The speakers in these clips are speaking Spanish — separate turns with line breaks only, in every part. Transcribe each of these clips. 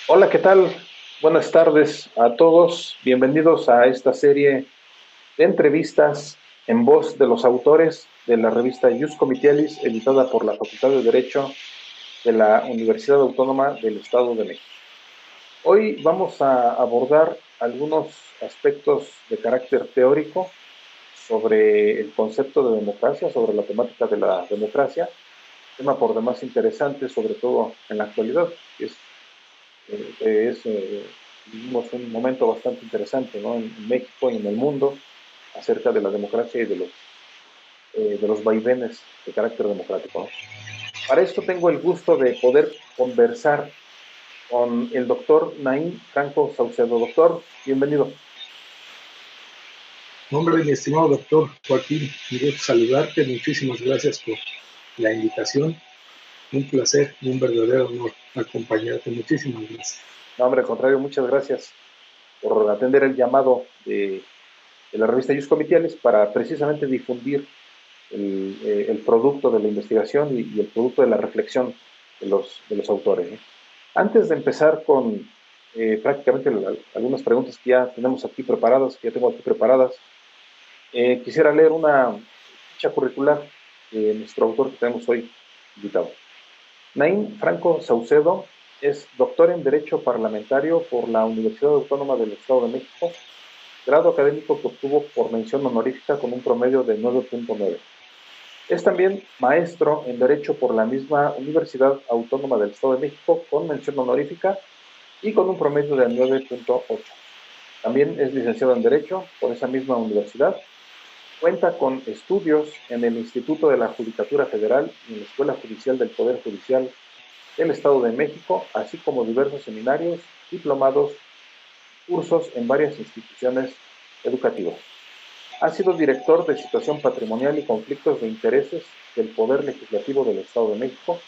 Hola, ¿qué tal? Buenas tardes a todos. Bienvenidos a esta serie de entrevistas en voz de los autores de la revista Ius Comitialis, editada por la Facultad de Derecho de la Universidad Autónoma del Estado de México. Hoy vamos a abordar algunos aspectos de carácter teórico sobre el concepto de democracia, sobre la temática de la democracia, tema por demás interesante, sobre todo en la actualidad, que vivimos un momento bastante interesante, ¿no? En México y en el mundo acerca de la democracia y de los vaivenes de carácter democrático, ¿no? Para esto tengo el gusto de poder conversar con el doctor Naim Franco Saucedo. Doctor, bienvenido.
Hombre, mi estimado doctor Joaquín, un gusto saludarte. Muchísimas gracias por la invitación. Un placer y un verdadero honor acompañarte. Muchísimas gracias.
No, hombre, al contrario, muchas gracias por atender el llamado de la revista Ius Comitiales para precisamente difundir el producto de la investigación y el producto de la reflexión de los autores, ¿no? Antes de empezar con prácticamente algunas preguntas que ya tenemos aquí preparadas, que ya tengo aquí preparadas, quisiera leer una ficha curricular de nuestro autor que tenemos hoy invitado. Naim Franco Saucedo es doctor en Derecho Parlamentario por la Universidad Autónoma del Estado de México, grado académico que obtuvo por mención honorífica con un promedio de 9.9. Es también maestro en Derecho por la misma Universidad Autónoma del Estado de México con mención honorífica y con un promedio de 9.8. También es licenciado en Derecho por esa misma universidad. Cuenta con estudios en el Instituto de la Judicatura Federal y en la Escuela Judicial del Poder Judicial del Estado de México, así como diversos seminarios, diplomados, cursos en varias instituciones educativas. Ha sido director de Situación Patrimonial y Conflictos de Intereses del Poder Legislativo del Estado de México,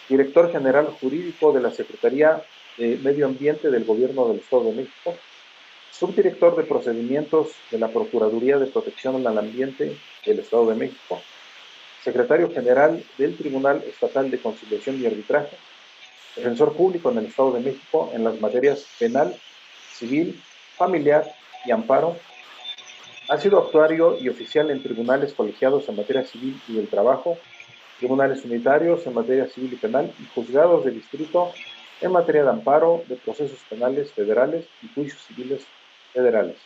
director general jurídico de la Secretaría de Medio Ambiente del Gobierno del Estado de México, subdirector de procedimientos de la Procuraduría de Protección al Ambiente del Estado de México, secretario general del Tribunal Estatal de Conciliación y Arbitraje, defensor público en el Estado de México en las materias penal, civil, familiar y amparo. Ha sido actuario y oficial en tribunales colegiados en materia civil y del trabajo, tribunales unitarios en materia civil y penal y juzgados de distrito en materia de amparo, de procesos penales federales y juicios civiles federales.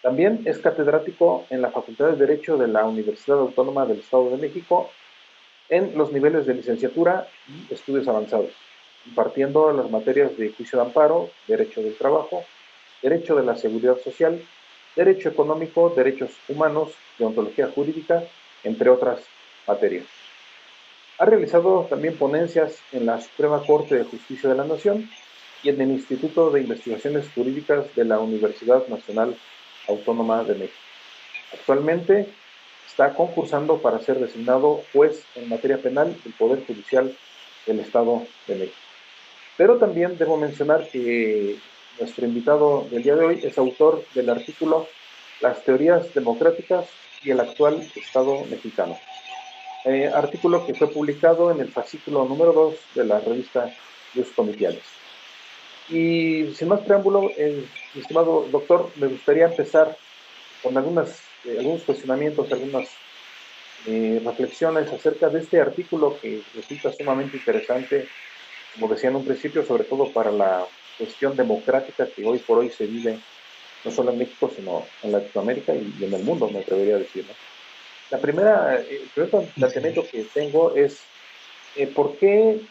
También es catedrático en la Facultad de Derecho de la Universidad Autónoma del Estado de México en los niveles de licenciatura y estudios avanzados, impartiendo las materias de juicio de amparo, derecho del trabajo, derecho de la seguridad social, derecho económico, derechos humanos, deontología jurídica, entre otras materias. Ha realizado también ponencias en la Suprema Corte de Justicia de la Nación y en el Instituto de Investigaciones Jurídicas de la Universidad Nacional Autónoma de México. Actualmente está concursando para ser designado juez en materia penal del Poder Judicial del Estado de México. Pero también debo mencionar que nuestro invitado del día de hoy es autor del artículo Las teorías democráticas y el actual Estado mexicano. Artículo que fue publicado en el fascículo número 2 de la revista Ius Comitiales. Y sin más preámbulo, mi estimado doctor, me gustaría empezar con algunos cuestionamientos, algunas reflexiones acerca de este artículo que resulta sumamente interesante, como decía en un principio, sobre todo para la cuestión democrática que hoy por hoy se vive no solo en México, sino en Latinoamérica y en el mundo, me atrevería a decir, ¿no? El primer planteamiento que tengo es ¿por qué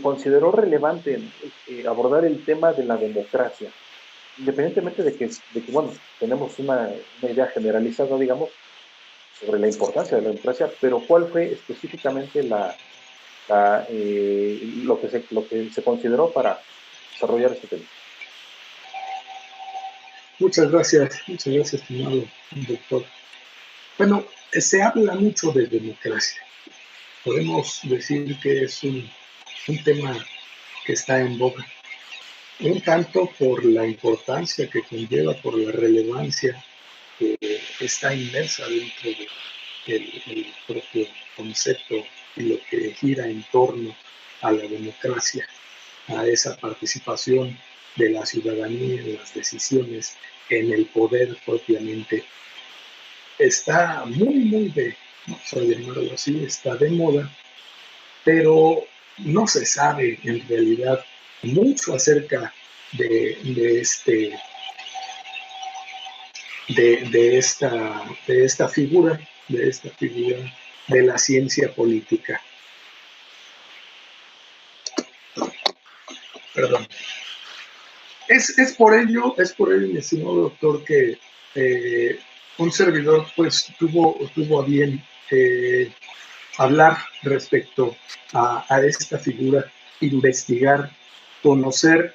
consideró relevante abordar el tema de la democracia? Independientemente de que bueno, tenemos una idea generalizada, digamos, sobre la importancia de la democracia, pero ¿cuál fue específicamente lo que se consideró para desarrollar este tema?
Muchas gracias, estimado doctor. Bueno, se habla mucho de democracia. Podemos decir que es un tema que está en boga, un tanto por la importancia que conlleva, por la relevancia que está inmersa dentro del propio concepto y lo que gira en torno a la democracia. a esa participación de la ciudadanía en las decisiones, en el poder propiamente. Está muy vamos a llamarlo así, está de moda, pero no se sabe en realidad mucho acerca de, este, de esta figura, de la ciencia política. Perdón. Es por ello, mi estimado doctor, que un servidor pues tuvo a bien hablar respecto a esta figura, investigar, conocer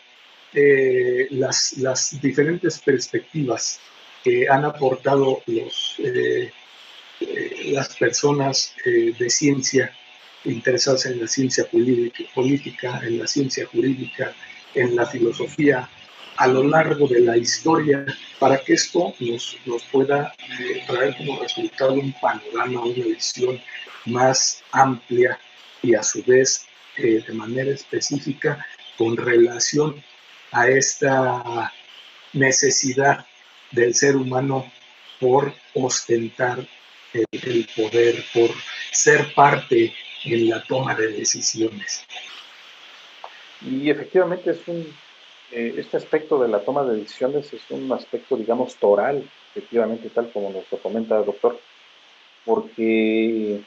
las diferentes perspectivas que han aportado las personas de ciencia interesadas en la ciencia política, en la ciencia jurídica, en la filosofía, a lo largo de la historia, para que esto nos pueda traer como resultado un panorama, una visión más amplia y a su vez de manera específica con relación a esta necesidad del ser humano por ostentar el poder, por ser parte en la toma de decisiones.
Y efectivamente este aspecto de la toma de decisiones es un aspecto, digamos, toral, efectivamente, tal como nos lo comenta el doctor, porque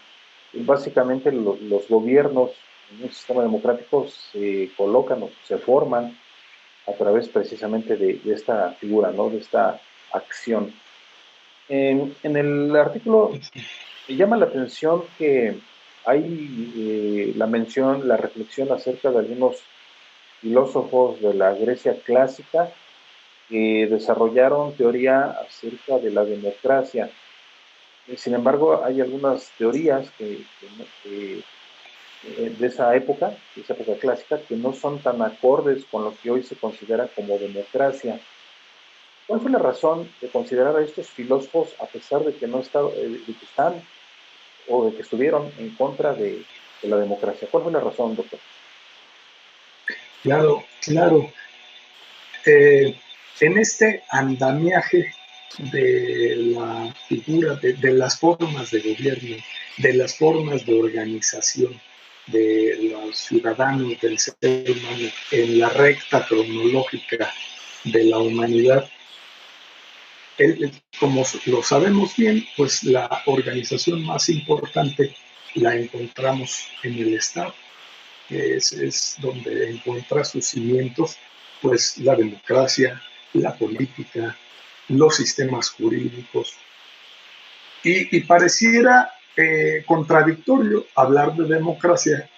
básicamente los gobiernos en un sistema democrático se colocan o se forman a través precisamente de esta figura, ¿no? De esta acción. En el artículo me llama la atención que hay la reflexión acerca de algunos filósofos de la Grecia clásica que desarrollaron teoría acerca de la democracia. Sin embargo, hay algunas teorías de esa época clásica, que no son tan acordes con lo que hoy se considera como democracia. ¿Cuál fue la razón de considerar a estos filósofos, a pesar de que no de que están o de que estuvieron en contra de la democracia? ¿Cuál fue la razón, doctor?
Claro. En este andamiaje de la figura, de las formas de gobierno, de las formas de organización de los ciudadanos, del ser humano, en la recta cronológica de la humanidad, como lo sabemos bien, pues la organización más importante la encontramos en el Estado, que es donde encuentra sus cimientos, pues la democracia, la política, los sistemas jurídicos. Y pareciera contradictorio hablar de democracia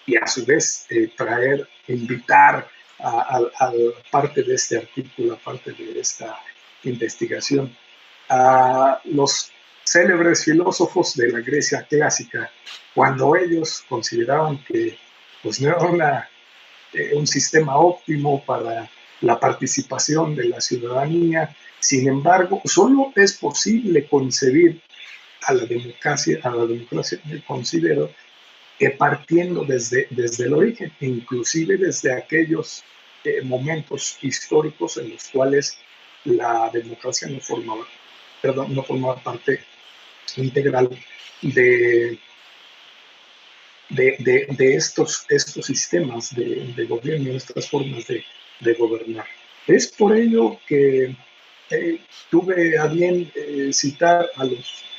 y a su vez invitar a parte de este artículo, a parte de esta investigación, a los célebres filósofos de la Grecia clásica, cuando ellos consideraban que pues, no era un sistema óptimo para la participación de la ciudadanía. Sin embargo, solo es posible concebir a la democracia, me considero, partiendo desde el origen, inclusive desde aquellos momentos históricos en los cuales la democracia no formaba parte integral de estos sistemas de gobierno, estas formas de gobernar. Es por ello que tuve a bien citar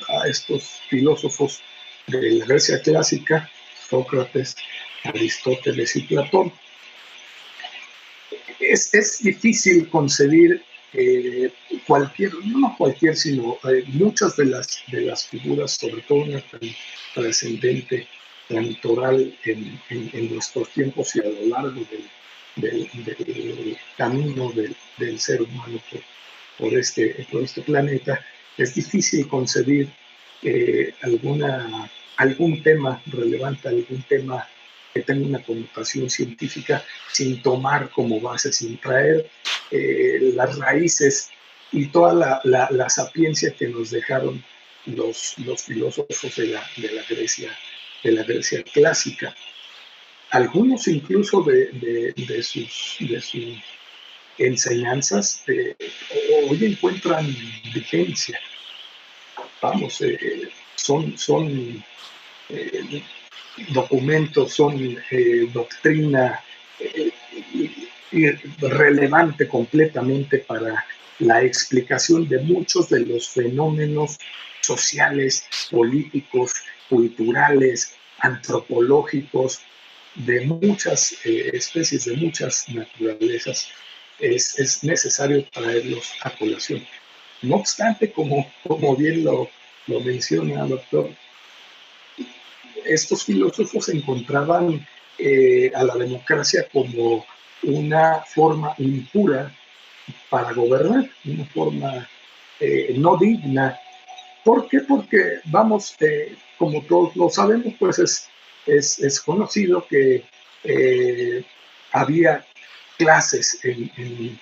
a estos filósofos de la Grecia clásica, Sócrates, Aristóteles y Platón. Es difícil concebir sino muchas de las figuras, sobre todo una tan trascendente, tan toral en nuestros tiempos y a lo largo del camino del ser humano por este planeta. Es difícil concebir algún tema relevante, algún tema que tenga una connotación científica sin tomar como base, sin traer las raíces y toda la sapiencia que nos dejaron los filósofos de la Grecia clásica. algunos incluso de sus enseñanzas hoy encuentran vigencia. Vamos, son eh, documentos, son doctrina eh, relevante completamente para la explicación de muchos de los fenómenos sociales, políticos, culturales, antropológicos, de muchas especies, de muchas naturalezas. Es necesario traerlos a colación. No obstante, como bien lo menciona, doctor, estos filósofos encontraban a la democracia como una forma impura para gobernar, una forma no digna. ¿Por qué? Porque, vamos, como todos lo sabemos, pues es conocido que había clases en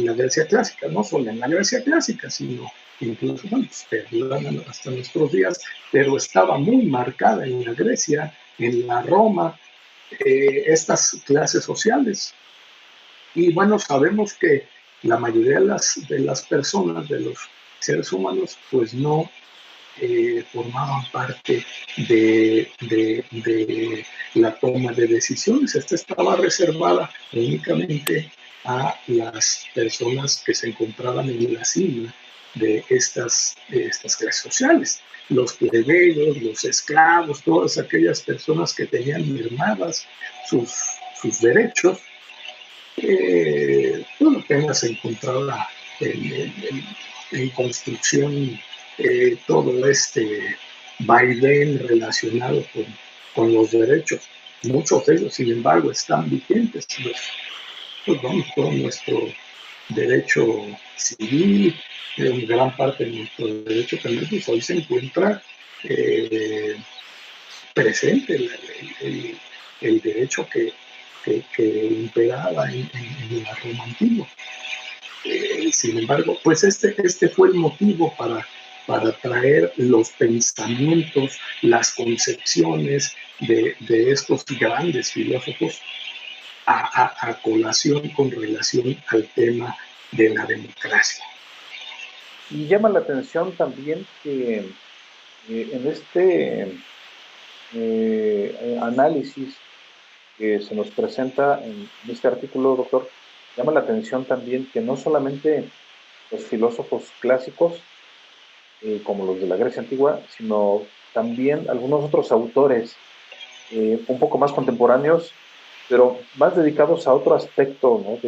la Grecia clásica, no solo en la Grecia clásica, sino incluso, bueno, pues, perduran hasta nuestros días, pero estaba muy marcada en la Grecia, en la Roma, estas clases sociales. Y bueno, sabemos que la mayoría de las personas, de los seres humanos, pues no formaban parte de la toma de decisiones. Esta estaba reservada únicamente a las personas que se encontraban en la cima de estas clases sociales. Los plebeyos, los esclavos, todas aquellas personas que tenían mermadas sus derechos, bueno, apenas se encontraba en construcción todo este vaivén relacionado con los derechos. Muchos de ellos, sin embargo, están vigentes. Pues vamos, todo nuestro derecho civil, en gran parte de nuestro derecho penal, pues hoy se encuentra presente el derecho que imperaba en la Roma antigua. Sin embargo, pues este fue el motivo para traer los pensamientos, las concepciones de estos grandes filósofos a colación con relación al tema de la democracia.
Y llama la atención también que en este análisis que se nos presenta en este artículo, doctor, llama la atención también que no solamente los filósofos clásicos, como los de la Grecia antigua, sino también algunos otros autores un poco más contemporáneos, pero más dedicados a otro aspecto, ¿no?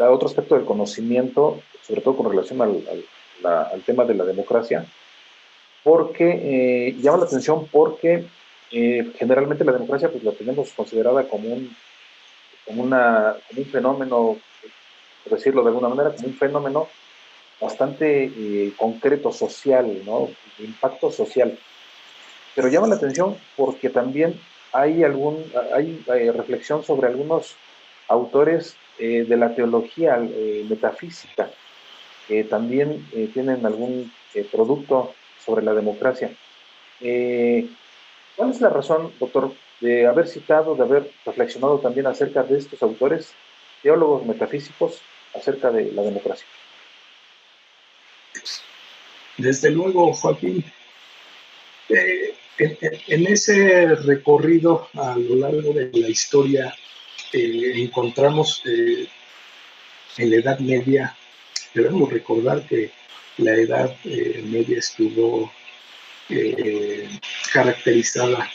A otro aspecto del conocimiento, sobre todo con relación al tema de la democracia, porque llama la atención porque generalmente la democracia pues la tenemos considerada como un fenómeno, por decirlo de alguna manera, como un fenómeno bastante concreto, social, ¿no? De impacto social. Pero llama la atención porque también hay reflexión sobre algunos autores de la teología metafísica que también tienen algún producto sobre la democracia. Eh, ¿Cuál es la razón, doctor, de haber citado, de haber reflexionado también acerca de estos autores, teólogos metafísicos, acerca de la democracia?
Desde luego, Joaquín, en ese recorrido a lo largo de la historia encontramos en la Edad Media, debemos recordar que la Edad Media estuvo eh, caracterizada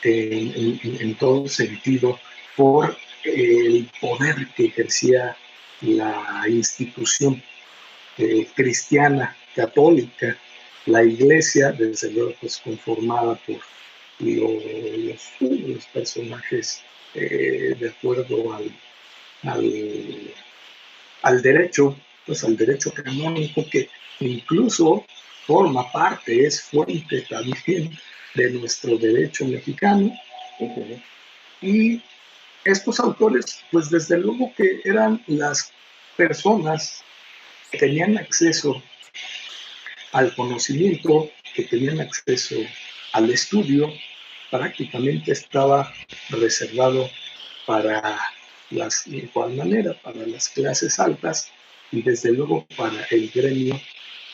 en todo sentido por el poder que ejercía la institución cristiana, católica, la iglesia, desde luego, pues conformada por los personajes de acuerdo al, al derecho, pues al derecho canónico, que incluso forma parte, es fuente también de nuestro derecho mexicano. Y estos autores, pues desde luego que eran las personas que tenían acceso al conocimiento, que tenían acceso al estudio, prácticamente estaba reservado para de igual manera, para las clases altas y desde luego para el gremio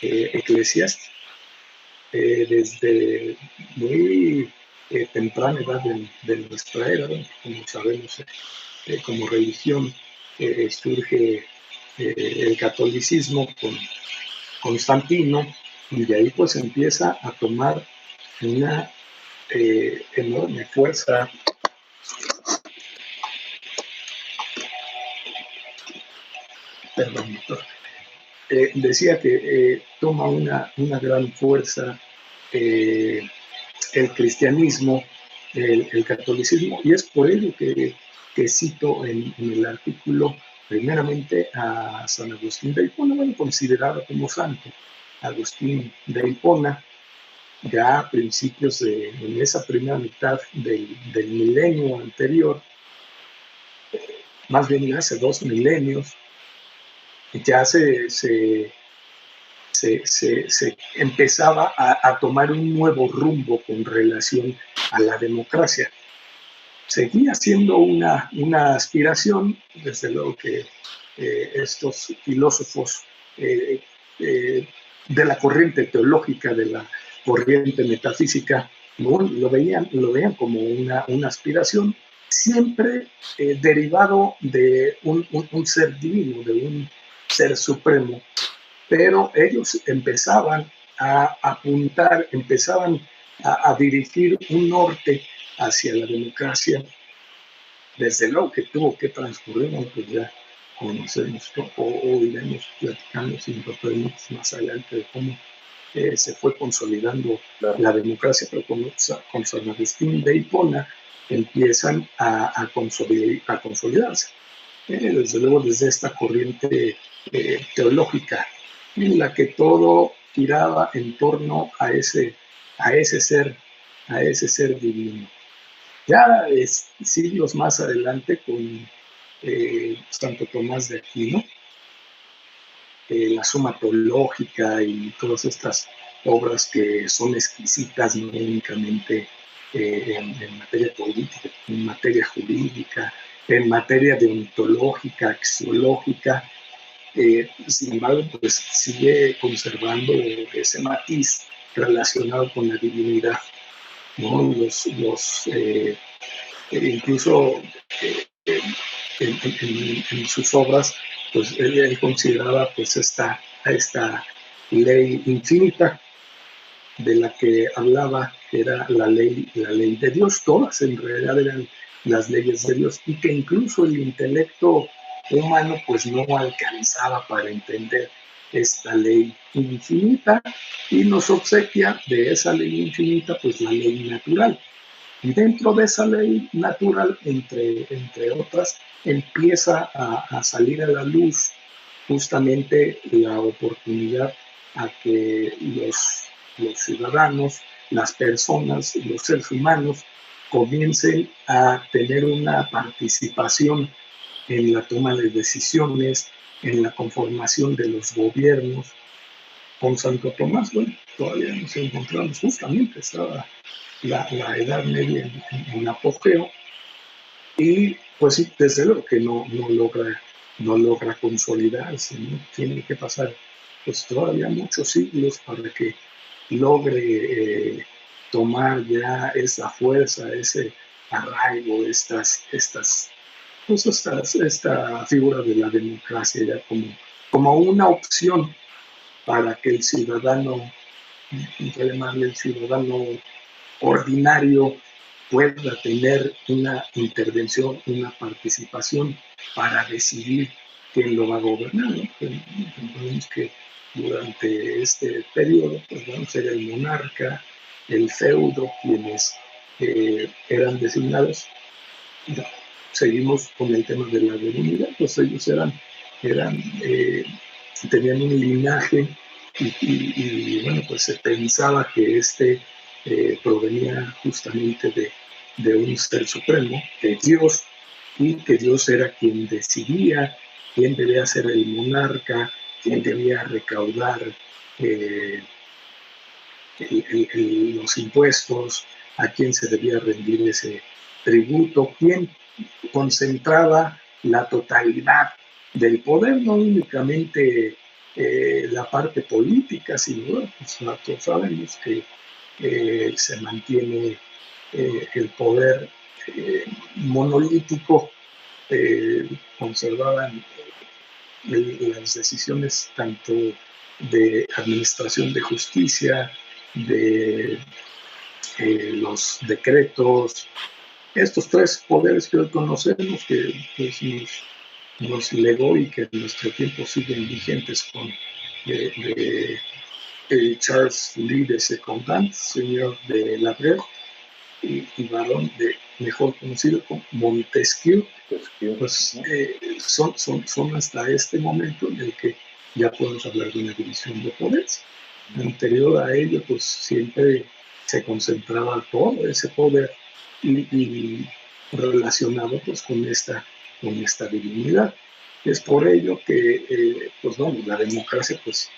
eclesiástico. Desde muy temprana edad de nuestra era, como sabemos, como religión surge el catolicismo con Constantino, y de ahí pues empieza a tomar una enorme fuerza. Perdón, doctor. Decía que toma una gran fuerza el cristianismo, el catolicismo, y es por ello que cito en el artículo primeramente a San Agustín de Hipona, bueno, considerado como santo, Agustín de Hipona, ya a principios en esa primera mitad del milenio anterior, más bien hace 2 milenios, ya se empezaba a tomar un nuevo rumbo con relación a la democracia. Seguía siendo una aspiración, desde luego que estos filósofos de la corriente teológica, de la corriente metafísica, ¿no? lo veían como una aspiración, siempre derivado de un ser divino, de un ser supremo, pero ellos empezaban a apuntar, empezaban a dirigir un norte hacia la democracia. Desde luego que tuvo que transcurrir, pues ya conocemos o iremos platicando sin permisos más adelante de cómo se fue consolidando la democracia, pero con San Agustín de Hipona empiezan a consolidarse. Desde luego desde esta corriente teológica en la que todo giraba en torno a ese ser divino. Ya siglos más adelante con Santo Tomás de Aquino, la Suma Teológica y todas estas obras que son exquisitas, no únicamente en materia política, en materia jurídica, en materia deontológica, axiológica. Sin embargo, pues sigue conservando ese matiz relacionado con la divinidad, ¿no? Incluso en sus obras, pues él consideraba pues esta ley infinita de la que hablaba, que era la ley de Dios. Todas en realidad eran las leyes de Dios, y que incluso el intelecto humano pues no alcanzaba para entender esta ley infinita, y nos obsequia de esa ley infinita pues la ley natural. Y dentro de esa ley natural, entre otras, empieza a salir a la luz justamente la oportunidad a que los ciudadanos, las personas, los seres humanos comiencen a tener una participación en la toma de decisiones, en la conformación de los gobiernos. Con Santo Tomás, bueno, todavía nos encontramos, justamente estaba la Edad Media en apogeo, y pues sí, desde luego que no logra consolidarse, ¿no? Tiene que pasar pues todavía muchos siglos para que logre tomar ya esa fuerza, ese arraigo, esta figura de la democracia ya como una opción para que el ciudadano, llamarle el ciudadano ordinario, pueda tener una intervención, una participación para decidir quién lo va a gobernar, ¿no? Entendemos que durante este periodo pues, bueno, era el monarca, el feudo, quienes eran designados. Ya, seguimos con el tema de la divinidad, pues ellos tenían un linaje, y bueno, pues se pensaba que provenía justamente de un ser supremo, de Dios, y que Dios era quien decidía quién debía ser el monarca, quién debía recaudar los impuestos, a quién se debía rendir ese tributo, quién concentraba la totalidad del poder, no únicamente la parte política, sino pues nosotros sabemos que se mantiene el poder monolítico, conservaban las decisiones tanto de administración de justicia, de los decretos, estos tres poderes que hoy conocemos, que pues, nos legó y que en nuestro tiempo siguen vigentes con Charles Lee de Secondant, señor de Labrec, y varón mejor conocido como Montesquieu, pues son hasta este momento en el que ya podemos hablar de una división de poderes. Anterior a ello, pues siempre se concentraba todo ese poder y relacionado pues con esta divinidad. Es por ello que pues no, la democracia pues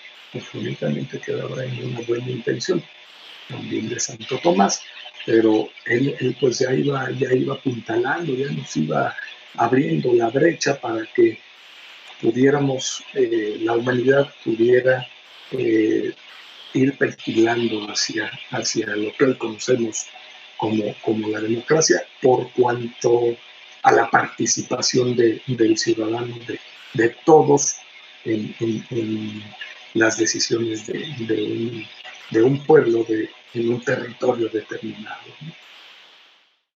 únicamente quedaba en una buena intención, también de Santo Tomás, pero él pues ya iba apuntalando, ya nos iba abriendo la brecha para que pudiéramos, la humanidad pudiera ir perfilando hacia lo que hoy conocemos como la democracia, por cuanto a la participación del ciudadano, de todos en las decisiones de un pueblo, en un territorio determinado.